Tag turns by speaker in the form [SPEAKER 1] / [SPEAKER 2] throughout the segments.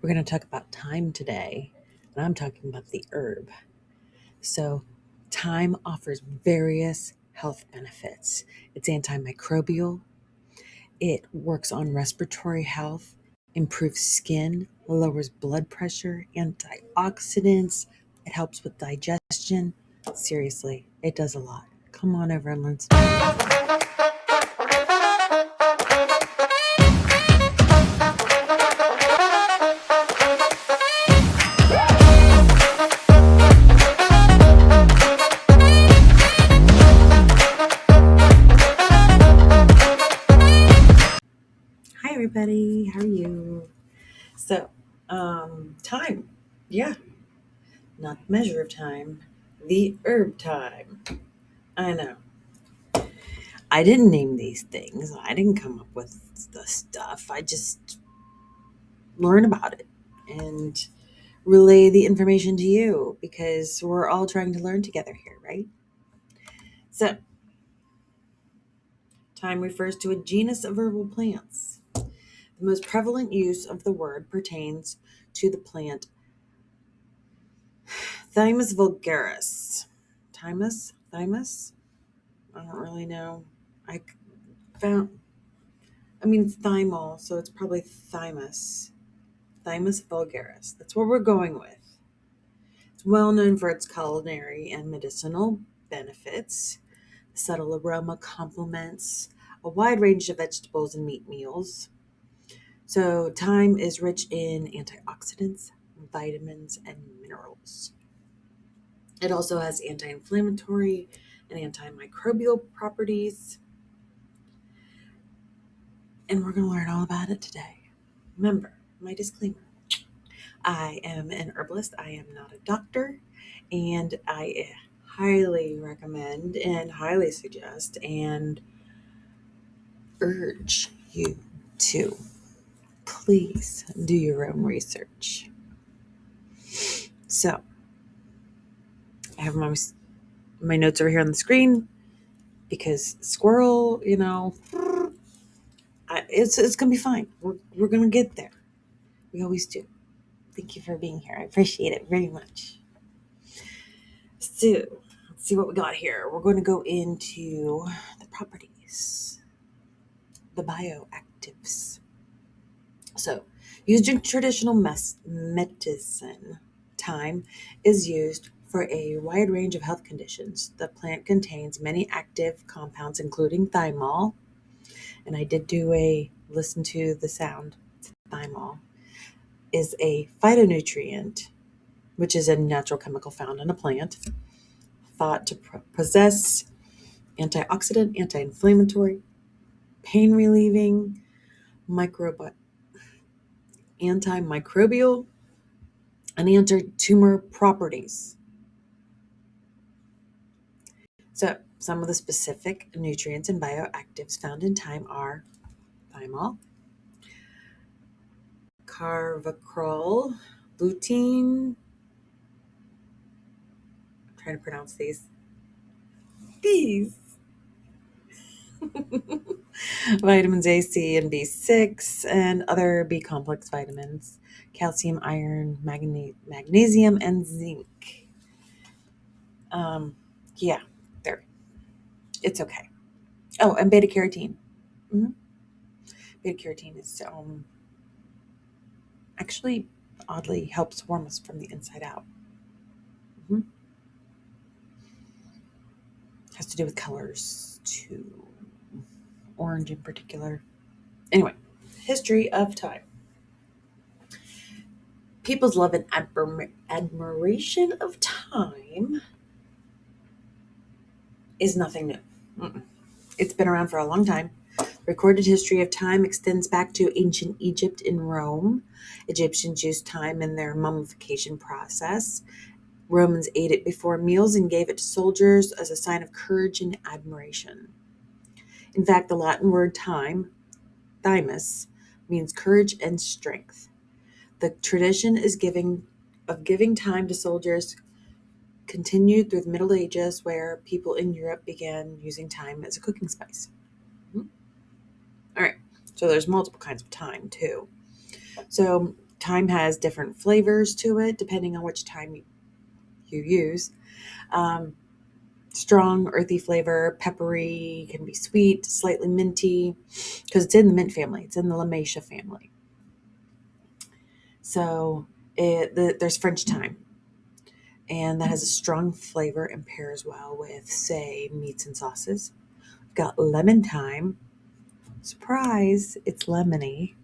[SPEAKER 1] We're going to talk about thyme today, and I'm talking about the herb. So, thyme offers various health benefits. It's antimicrobial, it works on respiratory health, improves skin, lowers blood pressure, antioxidants, it helps with digestion. Seriously, it does a lot. Come on over and learn some. Hi, everybody. How are you? So, time. Yeah, not the measure of time, the herb time. I know. I didn't name these things. I didn't come up with the stuff. I just learn about it and relay the information to you because we're all trying to learn together here, right? So, time refers to a genus of herbal plants. The most prevalent use of the word pertains to the plant Thymus vulgaris. Thymus? Thymus? I don't really know. I found, it's thymol, so it's probably thymus. Thymus vulgaris. That's what we're going with. It's well known for its culinary and medicinal benefits. The subtle aroma complements a wide range of vegetables and meat meals. So, thyme is rich in antioxidants, vitamins, and minerals. It also has anti inflammatory and antimicrobial properties. And we're going to learn all about it today. Remember, my disclaimer, I am an herbalist, I am not a doctor, and I highly recommend and highly suggest and urge you to please do your own research. So, I have my notes over here on the screen because squirrel, it's gonna be fine. We're gonna get there. We always do. Thank you for being here. I appreciate it very much. So let's see what we got here. We're going to go into the properties, the bioactives. So, used in traditional medicine, thyme is used for a wide range of health conditions. The plant contains many active compounds, including thymol, and I did do a listen to the sound. Thymol is a phytonutrient, which is a natural chemical found in a plant, thought to possess antioxidant, anti-inflammatory, pain relieving, antimicrobial, and anti-tumor properties. So, some of the specific nutrients and bioactives found in thyme are thymol, carvacrol, lutein. I'm trying to pronounce these vitamins A, C, and B6, and other B complex vitamins, calcium, iron, magnesium, and zinc. Yeah, there. It's okay. Oh, and beta carotene. hmm Beta carotene is actually oddly helps warm us from the inside out. hmm Has to do with colors too, orange in particular. Anyway, history of time. People's love and admiration of time is nothing new. Mm-mm. It's been around for a long time. Recorded history of time extends back to ancient Egypt and Rome. Egyptians used thyme in their mummification process. Romans ate it before meals and gave it to soldiers as a sign of courage and admiration. In fact, the Latin word thymus, means courage and strength. The tradition of giving thyme to soldiers continued through the Middle Ages, where people in Europe began using thyme as a cooking spice. Mhm. All right, so there's multiple kinds of thyme too. So Thyme has different flavors to it depending on which thyme you use. Um, Strong, earthy flavor, peppery, can be sweet, slightly minty, because it's in the mint family. It's in the Lamatia family. So there's French thyme, and that has a strong flavor and pairs well with, say, meats and sauces. We've got lemon thyme. Surprise, it's lemony,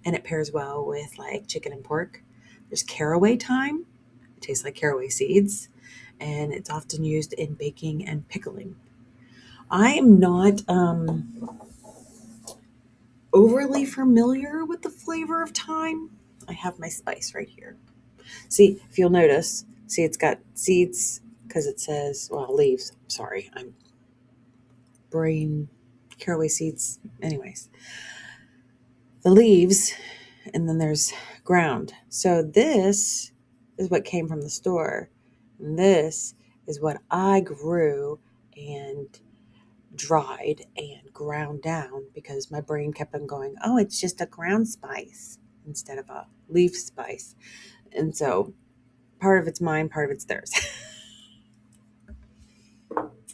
[SPEAKER 1] and it pairs well with like chicken and pork. There's caraway thyme. It tastes like caraway seeds, and it's often used in baking and pickling. I am not overly familiar with the flavor of thyme. I have my spice right here. See, if you'll notice, see it's got seeds because it says, well, leaves. Sorry, I'm brain caraway seeds. Anyways, the leaves, and then there's ground. So this is what came from the store. And this is what I grew and dried and ground down because my brain kept on going, oh, it's just a ground spice instead of a leaf spice. And so part of it's mine, part of it's theirs.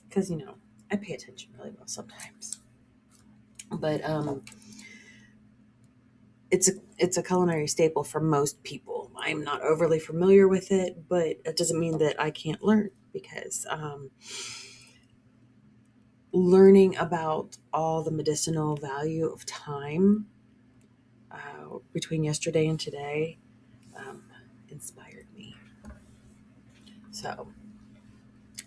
[SPEAKER 1] Because, I pay attention really well sometimes. But it's a culinary staple for most people. I'm not overly familiar with it, but it doesn't mean that I can't learn because learning about all the medicinal value of thyme between yesterday and today um, inspired me. So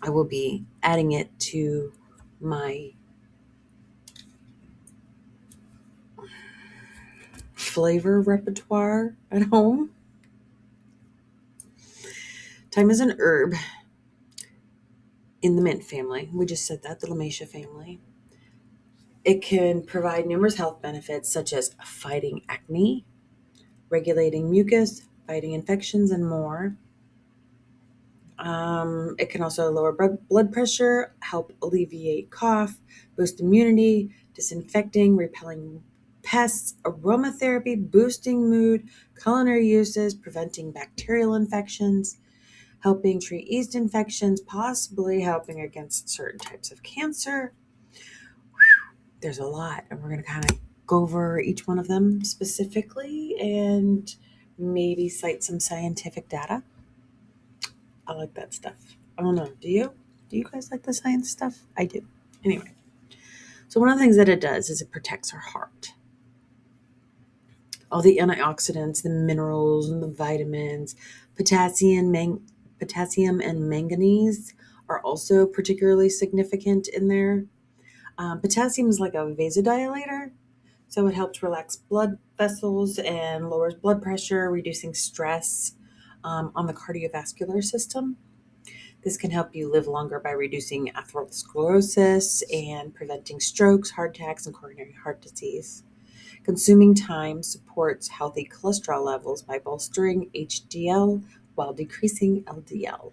[SPEAKER 1] I will be adding it to my flavor repertoire at home. Thyme is an herb in the mint family. We just said that, the Lamatia family. It can provide numerous health benefits such as fighting acne, regulating mucus, fighting infections, and more. It can also lower blood pressure, help alleviate cough, boost immunity, disinfecting, repelling pests, aromatherapy, boosting mood, culinary uses, preventing bacterial infections, helping treat yeast infections, possibly helping against certain types of cancer. There's a lot, and we're going to kind of go over each one of them specifically and maybe cite some scientific data. I like that stuff. I don't know. Do you? Do you guys like the science stuff? I do. Anyway, so one of the things that it does is it protects our heart. All the antioxidants, the minerals, and the vitamins, potassium and manganese are also particularly significant in there. Potassium is like a vasodilator, so it helps relax blood vessels and lowers blood pressure, reducing stress on the cardiovascular system. This can help you live longer by reducing atherosclerosis and preventing strokes, heart attacks, and coronary heart disease. Consuming thyme supports healthy cholesterol levels by bolstering HDL while decreasing LDL.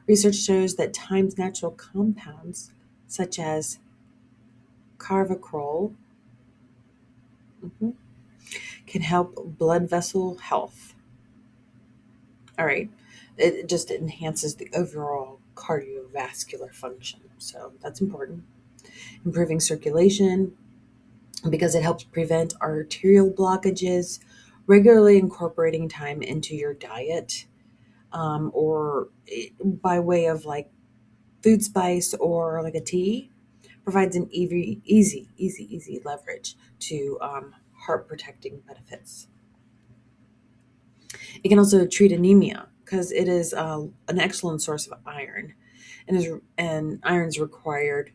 [SPEAKER 1] Research shows that thyme's natural compounds, such as carvacrol, can help blood vessel health. All right. It just enhances the overall cardiovascular function. So that's important. Improving circulation because it helps prevent arterial blockages. Regularly incorporating thyme into your diet or by way of like food spice or like a tea provides an easy leverage to heart protecting benefits. It can also treat anemia because it is an excellent source of iron, and iron is required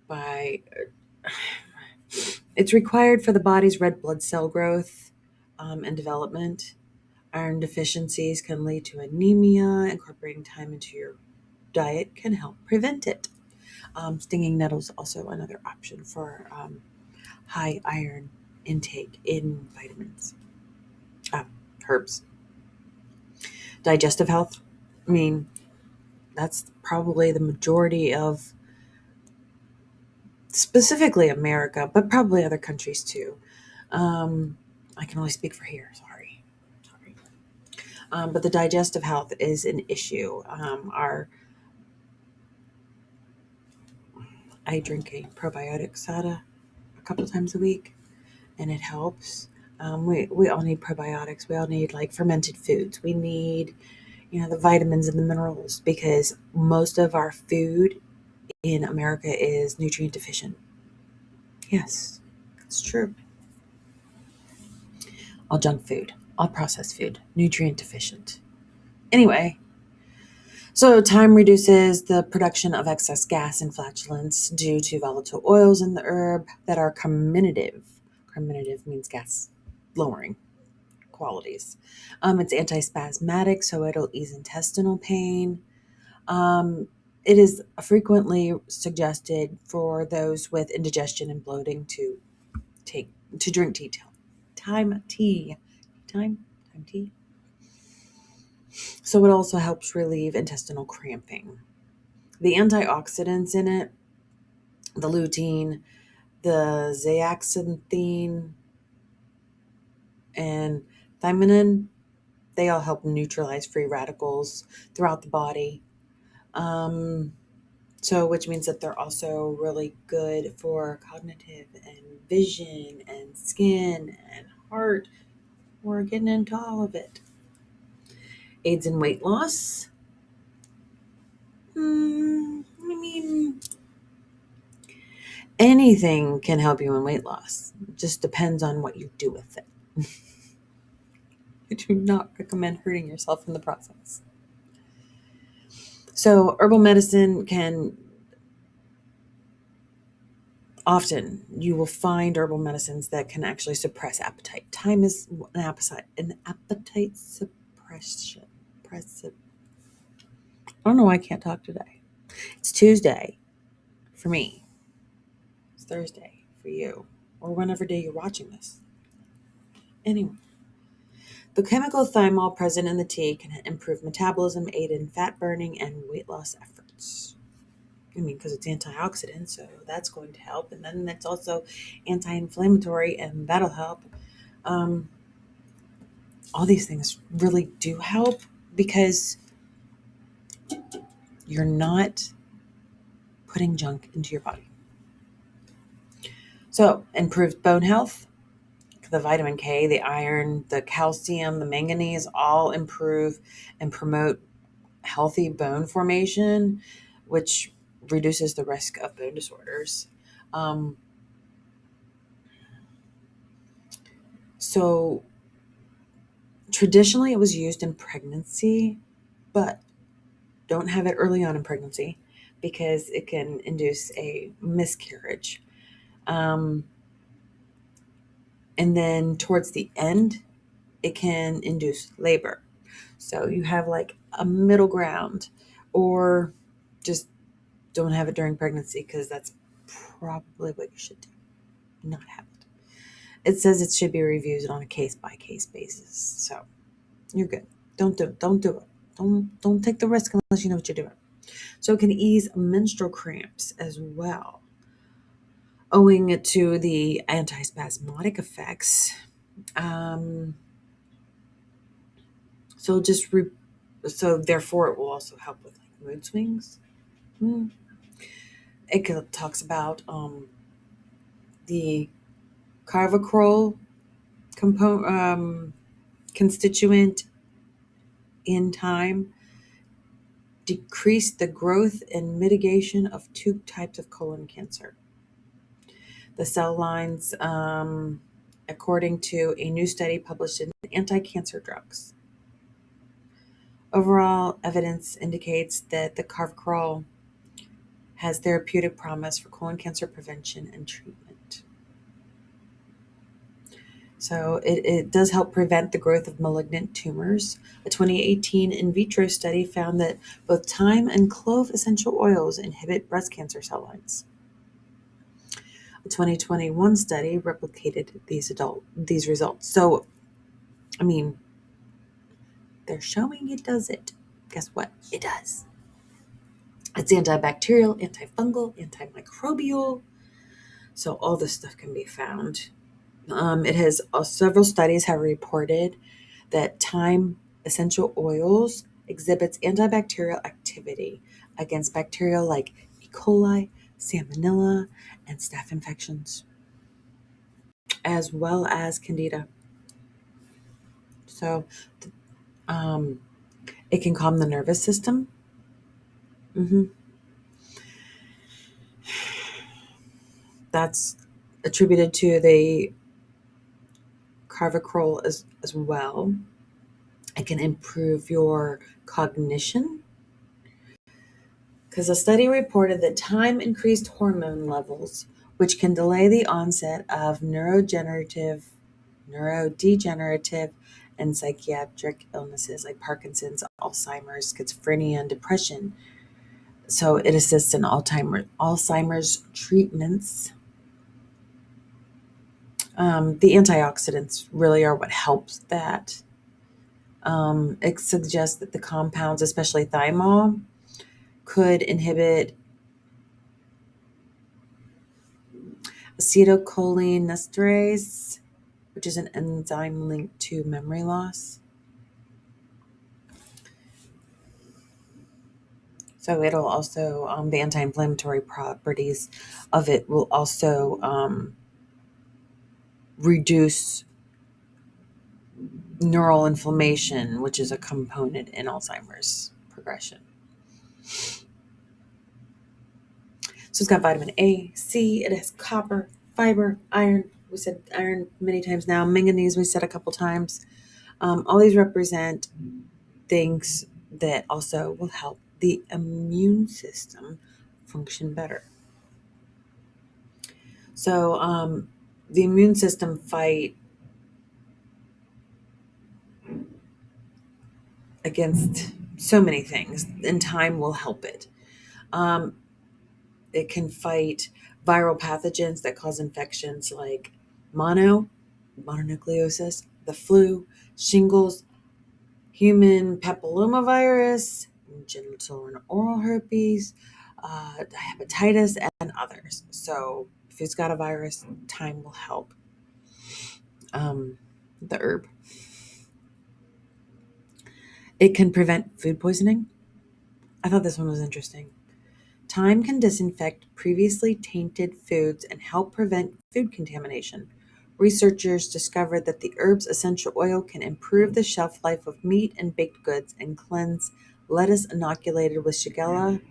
[SPEAKER 1] by it's required for the body's red blood cell growth and development. Iron deficiencies can lead to anemia. Incorporating thyme into your diet can help prevent it. Stinging nettles also another option for high iron intake in vitamins, herbs. Digestive health. I mean, that's probably the majority of specifically America, but probably other countries too. I can only speak for here. Sorry. But the digestive health is an issue. I drink a probiotic soda a couple times a week, and it helps. We all need probiotics. We all need like fermented foods. We need, the vitamins and the minerals because most of our food in America is nutrient deficient. Yes, it's true. All junk food, all processed food, nutrient deficient. Anyway, so thyme reduces the production of excess gas and flatulence due to volatile oils in the herb that are carminative. Carminative means gas lowering qualities. It's antispasmodic, so it'll ease intestinal pain. Um, it is frequently suggested for those with indigestion and bloating take to drink tea. Thyme tea. Thyme? Thyme tea? So it also helps relieve intestinal cramping. The antioxidants in it, the lutein, the zeaxanthin, and thymine, they all help neutralize free radicals throughout the body. Um, which means that they're also really good for cognitive and vision and skin and heart. We're getting into all of it. Aids in weight loss. I mean, anything can help you in weight loss. It just depends on what you do with it. I do not recommend hurting yourself in the process. So, herbal medicine can often you will find herbal medicines that can actually suppress appetite. Thyme is an appetite suppression. I don't know why I can't talk today. It's Tuesday for me. It's Thursday for you, or whenever day you're watching this. Anyway, the chemical thymol present in the tea can improve metabolism, aid in fat burning, and weight loss efforts. Because it's antioxidant, so that's going to help. And then it's also anti-inflammatory, and that'll help. Um, all these things really do help because you're not putting junk into your body. So, improved bone health, the vitamin K, the iron, the calcium, the manganese all improve and promote healthy bone formation, which reduces the risk of bone disorders. Um, so, traditionally, it was used in pregnancy, but don't have it early on in pregnancy because it can induce a miscarriage. Um, and then towards the end, it can induce labor. So you have like a middle ground, or just don't have it during pregnancy because that's probably what you should do. Not have it. It says it should be reviewed on a case by case basis. So you're good. Don't do it. Don't do it. Don't take the risk unless you know what you're doing. So it can ease menstrual cramps as well, owing to the antispasmodic effects. Um, so just re- so therefore it will also help with like mood swings. Hmm. Talks about the carvacrol constituent in thyme decreased the growth and mitigation of two types of colon cancer. The cell lines, according to a new study published in Anti-Cancer Drugs. Overall evidence indicates that the carvacrol has therapeutic promise for colon cancer prevention and treatment. So it does help prevent the growth of malignant tumors. A 2018 in vitro study found that both thyme and clove essential oils inhibit breast cancer cell lines. A 2021 study replicated these results. So, they're showing it does it. Guess what? It does. It's antibacterial, antifungal, antimicrobial. So all this stuff can be found. It has several studies have reported that thyme essential oils exhibits antibacterial activity against bacteria like E. coli, salmonella, and staph infections, as well as candida. So um, it can calm the nervous system. hmm That's attributed to the carvacrol as well. It can improve your cognition because a study reported that thyme increased hormone levels, which can delay the onset of neurodegenerative, and psychiatric illnesses like Parkinson's, Alzheimer's, schizophrenia, and depression. So it assists in Alzheimer's treatments. The antioxidants really are what helps that. It suggests that the compounds, especially thymol, could inhibit acetylcholinesterase, which is an enzyme linked to memory loss. So it'll also, the anti-inflammatory properties of it will also reduce neural inflammation, which is a component in Alzheimer's progression. So it's got vitamin A, C, it has copper, fiber, iron. We said iron many times now. Manganese, we said a couple times. All these represent things that also will help the immune system function better. So the immune system fight against so many things, and thyme will help it. Um, it can fight viral pathogens that cause infections like mononucleosis, the flu, shingles, human papillomavirus, genital and oral herpes, hepatitis, and others. So if it's got a virus, thyme will help. The herb. It can prevent food poisoning. I thought this one was interesting. Thyme can disinfect previously tainted foods and help prevent food contamination. Researchers discovered that the herb's essential oil can improve the shelf life of meat and baked goods and cleanse lettuce inoculated with Shigella,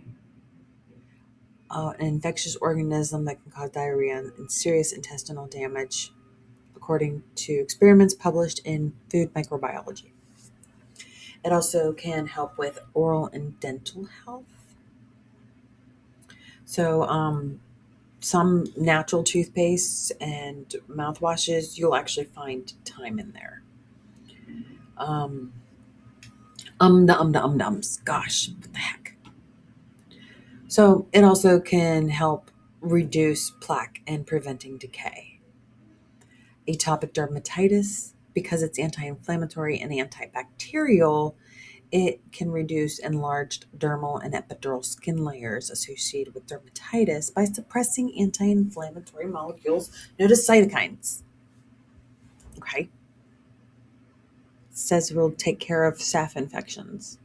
[SPEAKER 1] an infectious organism that can cause diarrhea and serious intestinal damage, according to experiments published in Food Microbiology. It also can help with oral and dental health. So, some natural toothpastes and mouthwashes, you'll actually find thyme in there. Um, ums. Gosh, what the heck? So it also can help reduce plaque and preventing decay. Atopic dermatitis, because it's anti-inflammatory and antibacterial, it can reduce enlarged dermal and epidermal skin layers associated with dermatitis by suppressing anti-inflammatory molecules. Notice cytokines. Okay. It says it will take care of staph infections.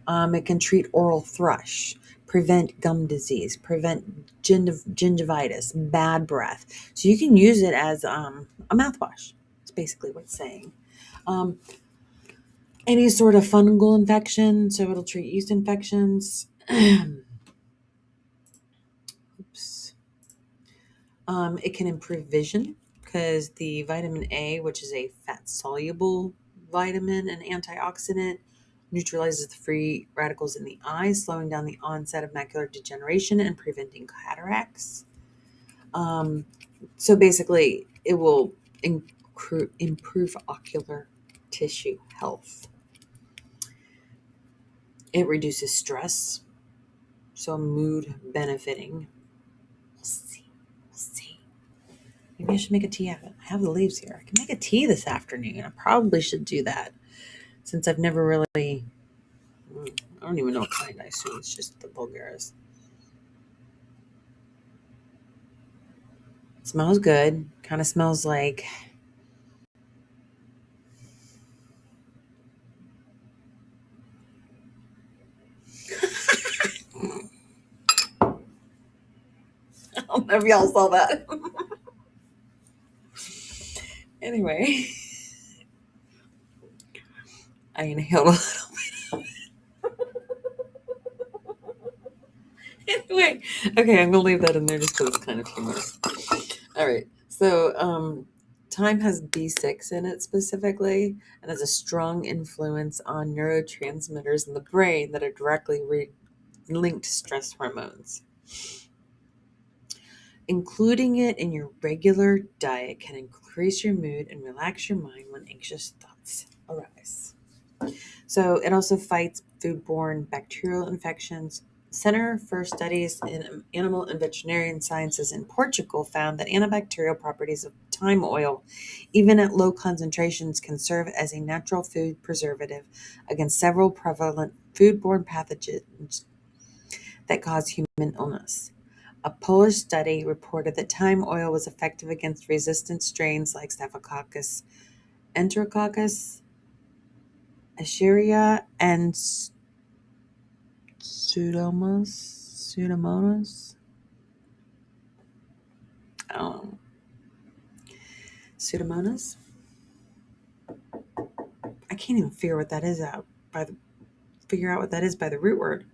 [SPEAKER 1] It can treat oral thrush, prevent gum disease, prevent gingivitis, bad breath. So you can use it as a mouthwash. It's basically what it's saying. Um, any sort of fungal infection, so it'll treat yeast infections. Oops. It can improve vision because the vitamin A, which is a fat soluble vitamin and antioxidant, neutralizes the free radicals in the eye, slowing down the onset of macular degeneration and preventing cataracts. Um, so basically, it will improve ocular tissue health. It reduces stress, so mood benefiting. We'll see. We'll see. Maybe I should make a tea out of it. I have the leaves here. I can make a tea this afternoon. I probably should do that since I've never really. I don't even know what kind I assume it's just the Bulgaris. It smells good. Kind of smells like know if y'all saw that. Anyway, I inhaled a little bit. Anyway, okay, I'm gonna leave that in there just because it's kind of humorous. All right, so thyme has B6 in it specifically, and has a strong influence on neurotransmitters in the brain that are directly linked to stress hormones. Including it in your regular diet can increase your mood and relax your mind when anxious thoughts arise. So it also fights foodborne bacterial infections. Center for Studies in Animal and Veterinary Sciences in Portugal found that antibacterial properties of thyme oil, even at low concentrations, can serve as a natural food preservative against several prevalent foodborne pathogens that cause human illness. A Polish study reported that thyme oil was effective against resistant strains like Staphylococcus, Enterococcus, Escherichia, and Pseudomonas. I don't know. Pseudomonas. I can't even figure out what that is by the root word.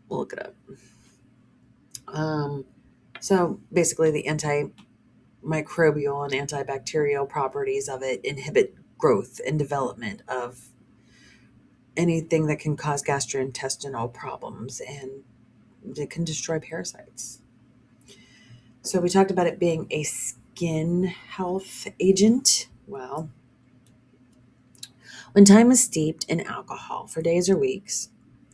[SPEAKER 1] We'll look it up. So basically, the antimicrobial and antibacterial properties of it inhibit growth and development of anything that can cause gastrointestinal problems, and it can destroy parasites. So we talked about it being a skin health agent. Well, when thyme is steeped in alcohol for days or weeks,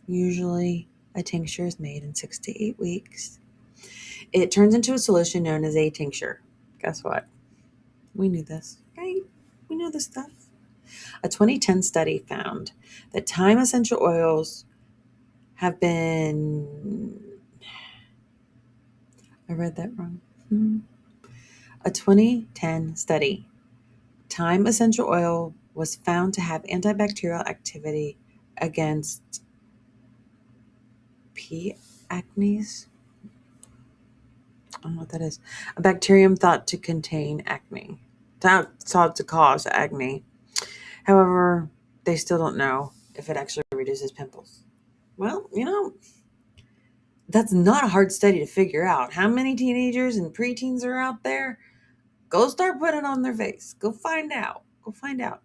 [SPEAKER 1] usually a tincture is made in 6 to 8 weeks, it turns into a solution known as a tincture. Guess what? We knew this, right? We know this stuff. A 2010 study found that thyme essential oils have been... I read that wrong. A 2010 study. Thyme essential oil was found to have antibacterial activity against P. acnes. I don't know what that is. A bacterium thought to contain acne. Thought to cause acne. However, they still don't know if it actually reduces pimples. Well, that's not a hard study to figure out. How many teenagers and preteens are out there? Go start putting it on their face. Go find out. Go find out.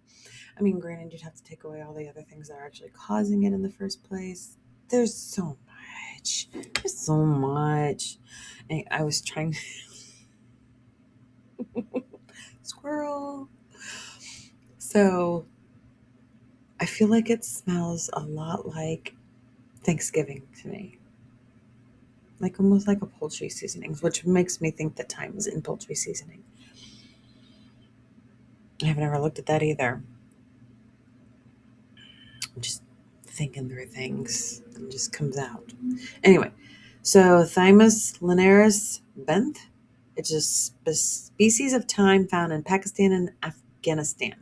[SPEAKER 1] I mean, granted, you'd have to take away all the other things that are actually causing it in the first place. There's so much. There's so much. And I was trying squirrel. So I feel like it smells a lot like Thanksgiving to me. Like almost like a poultry seasoning, which makes me think that thyme is in poultry seasoning. I have never looked at that either. I'm just thinking through things. It just comes out. Anyway, so Thymus linearis benth. It's a species of thyme found in Pakistan and Afghanistan.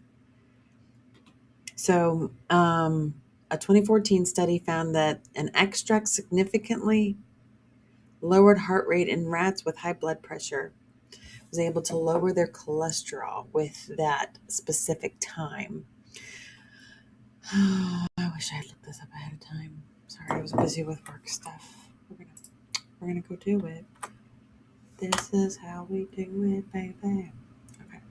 [SPEAKER 1] So a 2014 study found that an extract significantly lowered heart rate in rats with high blood pressure, was able to lower their cholesterol with that specific thyme. I wish I had looked this up ahead of time. Sorry, I was busy with work stuff. We're gonna go do it. This is how we do it, baby. Okay.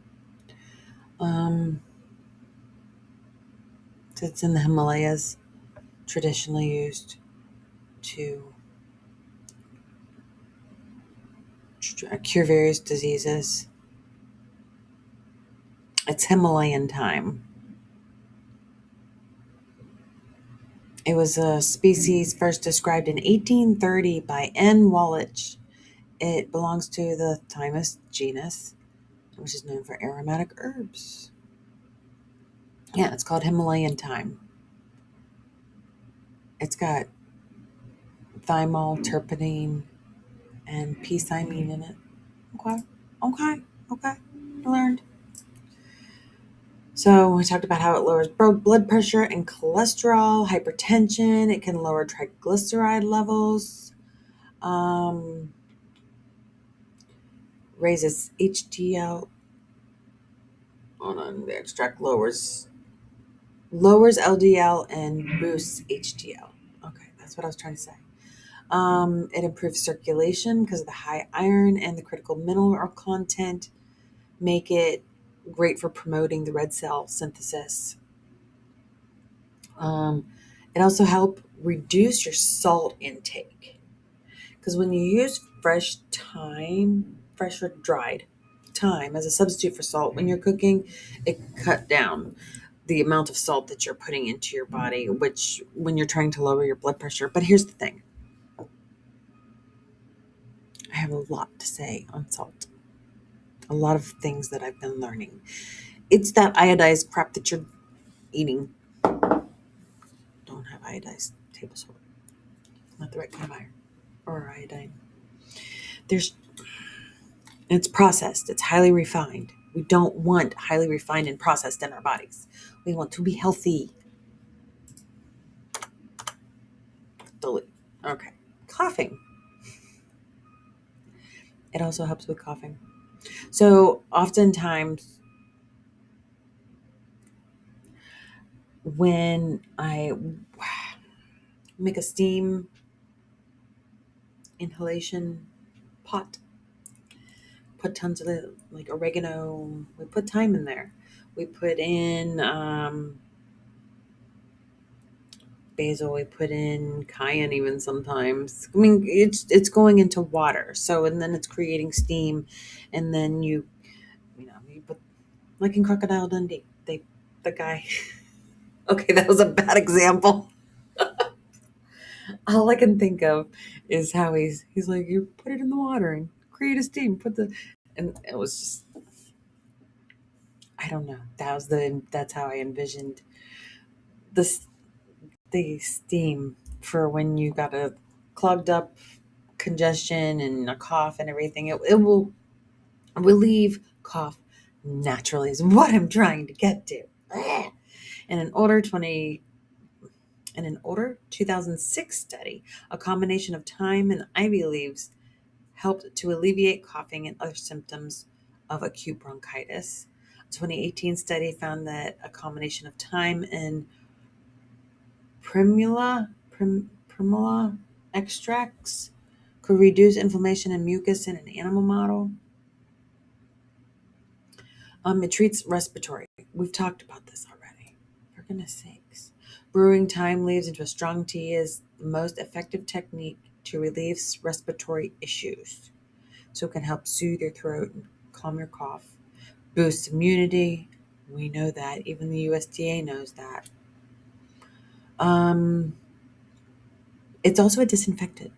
[SPEAKER 1] So it's in the Himalayas, traditionally used to cure various diseases. It's Himalayan thyme. It was a species first described in 1830 by N. Wallich. It belongs to the Thymus genus, which is known for aromatic herbs. Yeah, it's called Himalayan thyme. It's got thymol, terpenine, and p-cymene in it. Okay. I learned. So we talked about how it lowers blood pressure and cholesterol, hypertension. It can lower triglyceride levels. raises HDL. Hold on, the extract lowers LDL and boosts HDL. Okay, that's what I was trying to say. It improves circulation because of the high iron and the critical mineral content make it great for promoting the red cell synthesis. Um, it also helps reduce your salt intake because when you use fresh or dried thyme as a substitute for salt when you're cooking, it cut down the amount of salt that you're putting into your body, which when you're trying to lower your blood pressure. But here's the thing. I have a lot to say on salt. A lot of things that I've been learning. It's that iodized crap that you're eating. Don't have iodized table salt. Not the right kind of iron or iodine. There's It's processed. It's highly refined. We don't want highly refined and processed in our bodies. We want to be healthy. Okay. Coughing. It also helps with coughing. So oftentimes when I make a steam inhalation pot, put tons of it, like oregano, we put thyme in there. We put in basil, we put in cayenne even sometimes. I mean, it's going into water. So, and then it's creating steam. And then you put, like in Crocodile Dundee, the guy, okay, that was a bad example. All I can think of is how he's like, you put it in the water and create a steam, and it was just, I don't know. That's how I envisioned this, the steam for when you got a clogged up congestion and a cough and everything. It will relieve cough naturally is what I'm trying to get to. In an older 2006 study, a combination of thyme and ivy leaves helped to alleviate coughing and other symptoms of acute bronchitis. A 2018 study found that a combination of thyme and primula extracts could reduce inflammation and mucus in an animal model. It treats respiratory. We've talked about this already. For goodness sakes. Brewing thyme leaves into a strong tea is the most effective technique to relieve respiratory issues. So it can help soothe your throat and calm your cough, boost immunity. We know that. Even the USDA knows that. It's also a disinfectant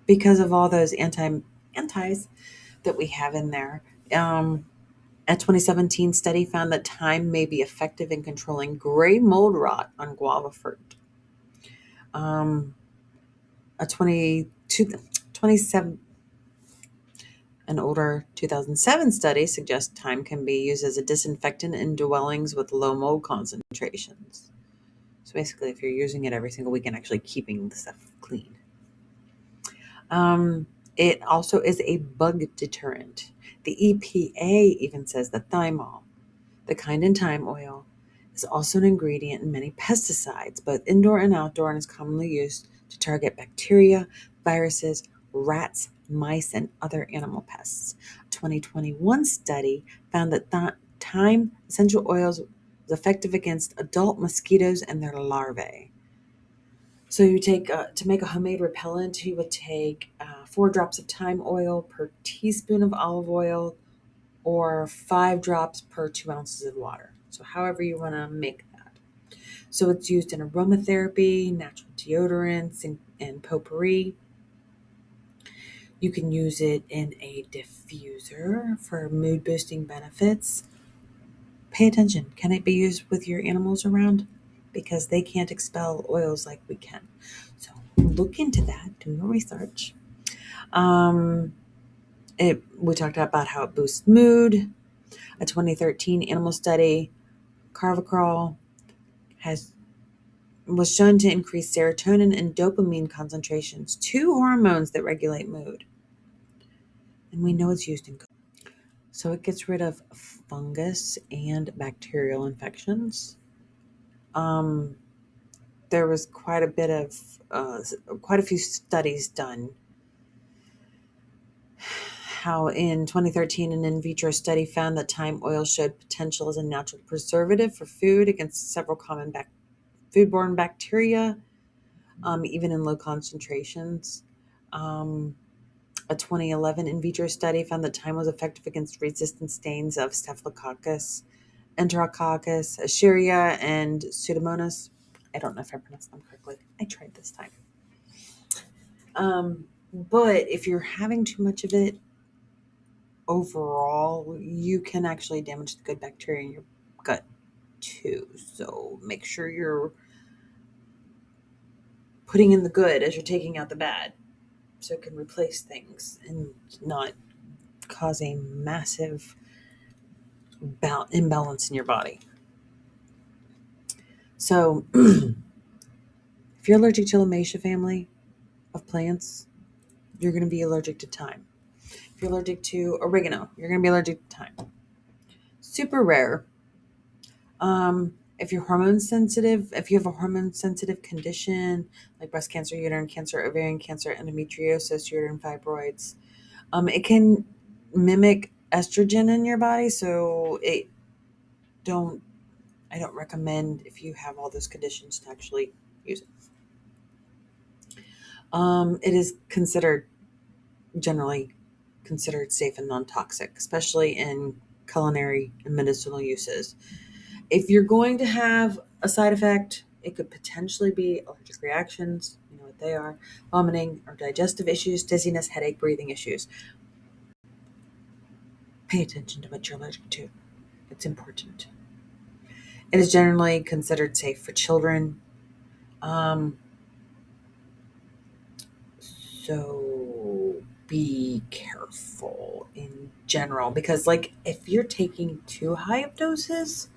[SPEAKER 1] because of all those antis that we have in there. A 2017 study found that thyme may be effective in controlling gray mold rot on guava fruit. A 27 An older 2007 study suggests thyme can be used as a disinfectant in dwellings with low mold concentrations. So basically, if you're using it every single week and actually keeping the stuff clean. It also is a bug deterrent. The EPA even says that thymol, the kind in thyme oil, is also an ingredient in many pesticides, both indoor and outdoor, and is commonly used to target bacteria, viruses, rats, mice, and other animal pests. A 2021 study found that thyme essential oils was effective against adult mosquitoes and their larvae. So you take to make a homemade repellent, you would take 4 drops of thyme oil per teaspoon of olive oil, or 5 drops per 2 ounces of water. So however you want to make that. So it's used in aromatherapy, natural deodorants, and potpourri. You can use it in a diffuser for mood boosting benefits. Pay attention. Can it be used with your animals around? Because they can't expel oils like we can. So look into that. Do your research. We talked about how it boosts mood. A 2013 animal study, carvacrol, was shown to increase serotonin and dopamine concentrations, 2 hormones that regulate mood. and we know it's used in cooking. So it gets rid of fungus and bacterial infections. Um, there was quite a few studies done. How in 2013, an in vitro study found that thyme oil showed potential as a natural preservative for food against several common foodborne bacteria, even in low concentrations. Um, a 2011 in vitro study found that thyme was effective against resistant strains of Staphylococcus, Enterococcus, Escherichia, and Pseudomonas. I don't know if I pronounced them correctly. I tried this time. But if you're having too much of it, overall, you can actually damage the good bacteria in your gut too. So make sure you're putting in the good as you're taking out the bad so it can replace things and not cause a massive imbalance in your body. So if you're allergic to Lomatia family of plants, you're going to be allergic to thyme. If you're allergic to oregano, you're going to be allergic to thyme. Super rare. If you're hormone sensitive, if you have a hormone sensitive condition like breast cancer, uterine cancer, ovarian cancer, endometriosis, uterine fibroids, it can mimic estrogen in your body. So I don't recommend if you have all those conditions to actually use it. It is generally considered safe and non-toxic, especially in culinary and medicinal uses. If you're going to have a side effect, it could potentially be allergic reactions, you know what they are, vomiting or digestive issues, dizziness, headache, breathing issues. Pay attention to what you're allergic to. It's important. It is generally considered safe for children. Um, so be careful in general because, like, if you're taking too high of doses,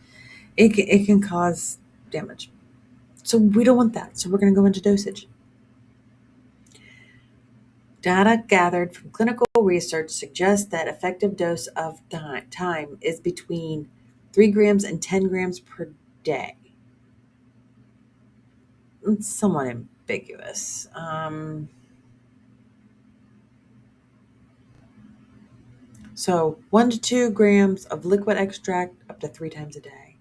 [SPEAKER 1] it can cause damage. So we don't want that. So we're going to go into dosage. Data gathered from clinical research suggests that effective dose of thyme is between 3 grams and 10 grams per day. It's somewhat ambiguous. So 1 to 2 grams of liquid extract up to 3 times a day.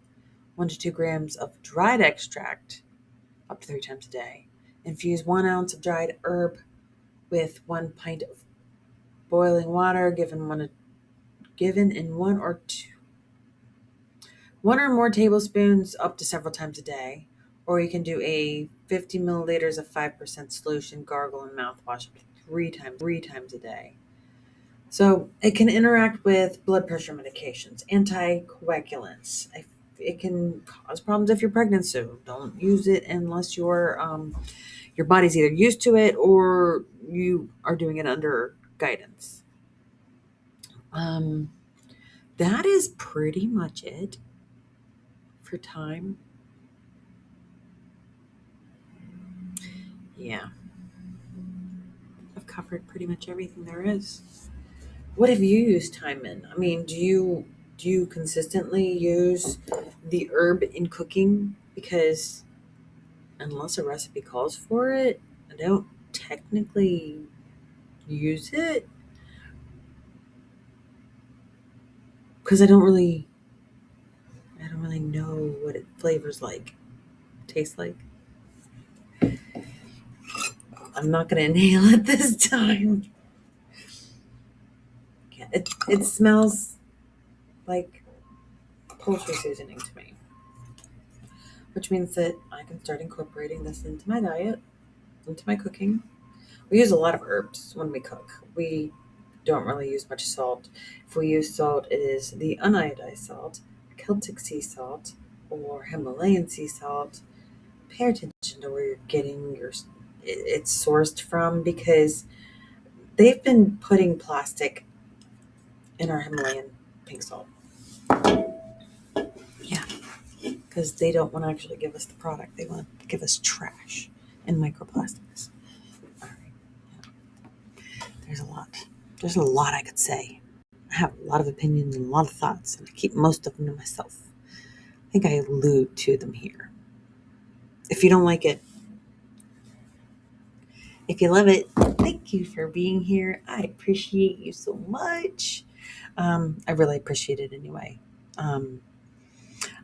[SPEAKER 1] 1 to 2 grams of dried extract up to 3 times a day. Infuse 1 ounce of dried herb with 1 pint of boiling water given in 1 or more tablespoons up to several times a day. Or you can do a 50 milliliters of 5% solution, gargle, and mouthwash 3 times a day. So it can interact with blood pressure medications, anticoagulants. It can cause problems if you're pregnant, so don't use it unless your body's either used to it or you are doing it under guidance. That is pretty much it for thyme. Yeah, I've covered pretty much everything there is. What have you used thyme in? I mean, do you consistently use the herb in cooking? Because unless a recipe calls for it, I don't technically use it because I don't really know what it flavors like, tastes like. I'm not gonna inhale it this time. Yeah, it smells like poultry seasoning to me, which means that I can start incorporating this into my diet, into my cooking. We use a lot of herbs when we cook. We don't really use much salt. If we use salt, it is the uniodized salt, Celtic sea salt, or Himalayan sea salt. Pay attention to where you're getting it's sourced from because they've been putting plastic in our Himalayan pink salt. Yeah, because they don't want to actually give us the product. They want to give us trash and microplastics. All right, there's a lot. There's a lot I could say. I have a lot of opinions and a lot of thoughts, and I keep most of them to myself. I think I allude to them here. If you don't like it, if you love it, thank you for being here. I appreciate you so much. I really appreciate it anyway. Um,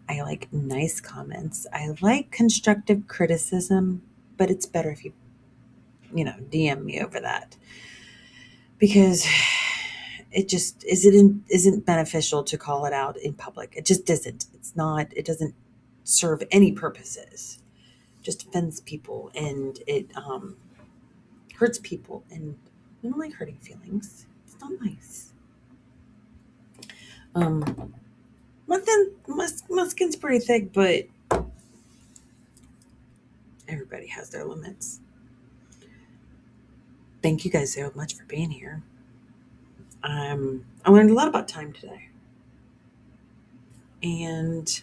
[SPEAKER 1] I like nice comments. I like constructive criticism, but it's better if DM me over that, because it just isn't beneficial to call it out in public. It just isn't. It's not. It doesn't serve any purposes. It just offends people, and it hurts people, and we don't like hurting feelings. It's not nice. Um, my skin's pretty thick, but everybody has their limits. Thank you guys so much for being here. I learned a lot about time today, and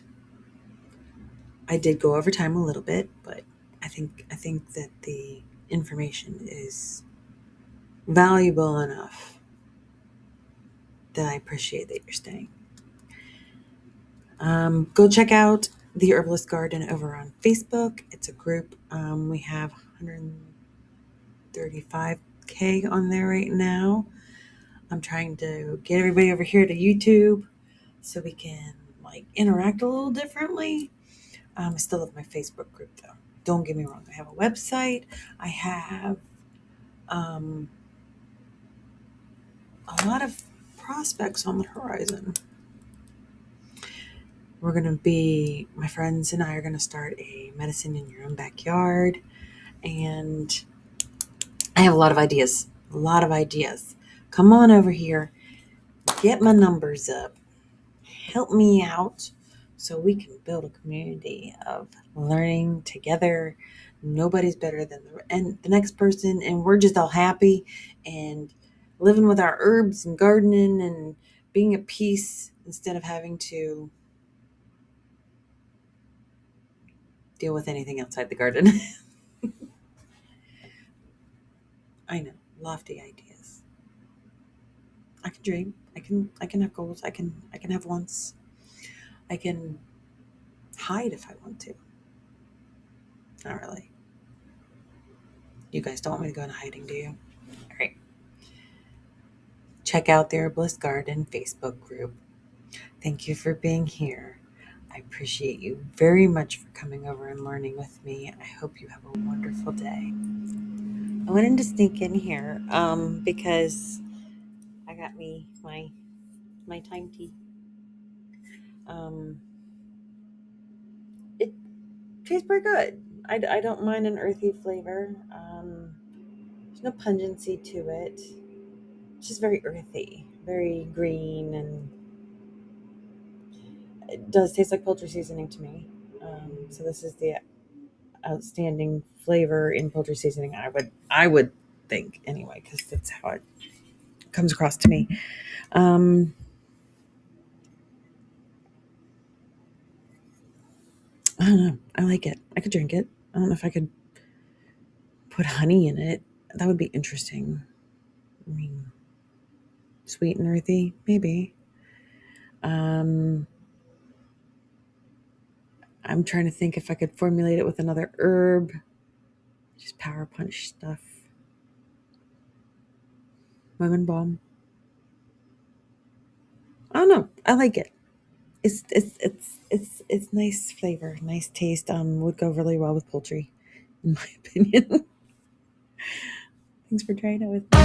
[SPEAKER 1] I did go over time a little bit, but I think that the information is valuable enough that I appreciate that you're staying. Go check out the Herbalist Garden over on Facebook. It's a group. We have 135K on there right now. I'm trying to get everybody over here to YouTube so we can interact a little differently. I still love my Facebook group though. Don't get me wrong. I have a website. I have a lot of prospects on the horizon. My friends and I are going to start a medicine in your own backyard. And I have a lot of ideas. Come on over here. Get my numbers up. Help me out so we can build a community of learning together. Nobody's better than the next person. And we're just all happy and living with our herbs and gardening and being at peace instead of having to deal with anything outside the garden. I know, lofty ideas. I can dream. I can have goals. I can have wants. I can hide if I want to. Not really. You guys don't want me to go into hiding, do you? All right. Check out their Bliss Garden Facebook group. Thank you for being here. I appreciate you very much for coming over and learning with me. I hope you have a wonderful day. I wanted to sneak in here because I got me my Thyme tea. It tastes pretty good. I don't mind an earthy flavor. There's no pungency to it. It's just very earthy, very green, and it does taste like poultry seasoning to me. So this is the outstanding flavor in poultry seasoning. I would think anyway, because that's how it comes across to me. I don't know. I like it. I could drink it. I don't know if I could put honey in it. That would be interesting. I mean, sweet and earthy, maybe. I'm trying to think if I could formulate it with another herb. Just power punch stuff. Lemon balm. I don't know. I like it. It's nice flavor, nice taste. Would go really well with poultry, in my opinion. Thanks for trying it with me.